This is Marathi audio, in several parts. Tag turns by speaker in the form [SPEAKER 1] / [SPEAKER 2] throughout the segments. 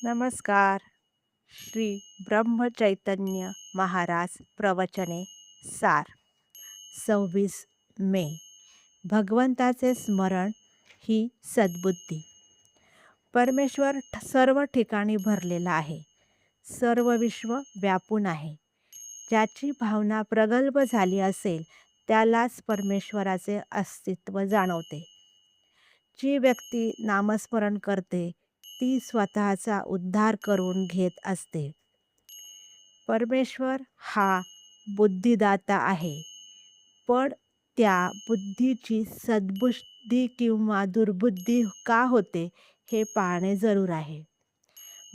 [SPEAKER 1] नमस्कार. श्री ब्रह्मचैतन्य महाराज प्रवचने सार 26 मे. भगवंताचे स्मरण ही सद्बुद्धी. परमेश्वर सर्व ठिकाणी भरलेला आहे. सर्व विश्व व्यापून आहे. ज्याची भावना प्रगल्भ झाली असेल त्यालाच परमेश्वराचे अस्तित्व जाणवते. जी व्यक्ती नामस्मरण करते ती स्वतःचा उद्धार करून घेत असते. परमेश्वर हा बुद्धिदाता आहे, पण त्या बुद्धीची सद्बुद्धी किंवा दुर्बुद्धी का होते हे पाहणे जरूर आहे.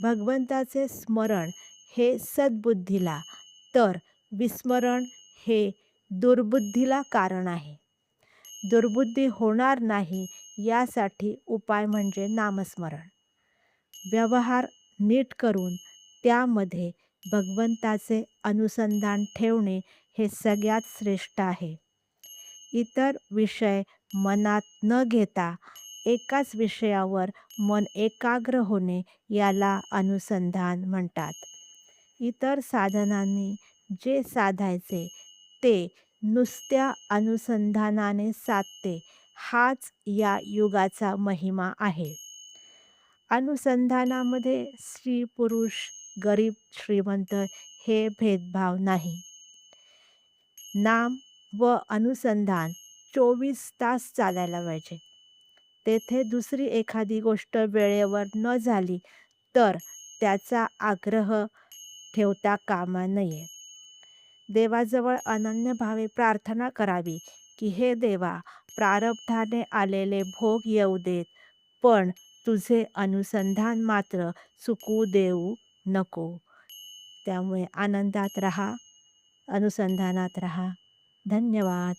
[SPEAKER 1] भगवंताचे स्मरण हे सद्बुद्धीला, तर विस्मरण हे दुर्बुद्धीला कारण आहे. दुर्बुद्धी होणार नाही यासाठी उपाय म्हणजे नामस्मरण. व्यवहार नीट करून त्यामध्ये भगवंताचे अनुसंधान ठेवणे हे सगळ्यात श्रेष्ठ आहे. इतर विषय मनात न घेता एकाच विषयावर मन एकाग्र होणे याला अनुसंधान म्हणतात. इतर साधनांनी जे साधायचे ते नुसत्या अनुसंधानाने साधते, हाच या युगाचा महिमा आहे. अनुसंधानामध्ये स्त्री पुरुष, गरीब श्रीमंत हे भेदभाव नाही. नाम व अनुसंधान 24 तास चालायला पाहिजे. तेथे दुसरी एखादी गोष्ट वेळेवर न झाली तर त्याचा आग्रह ठेवता कामा नये. देवाजवळ अनन्यभावे प्रार्थना करावी की हे देवा, प्रारब्धाने आलेले भोग येऊ देत, पण तुझे अनुसंधान मात्र चुकू देऊ नको. त्यामुळे आनंदात राहा, अनुसंधानात राहा. धन्यवाद.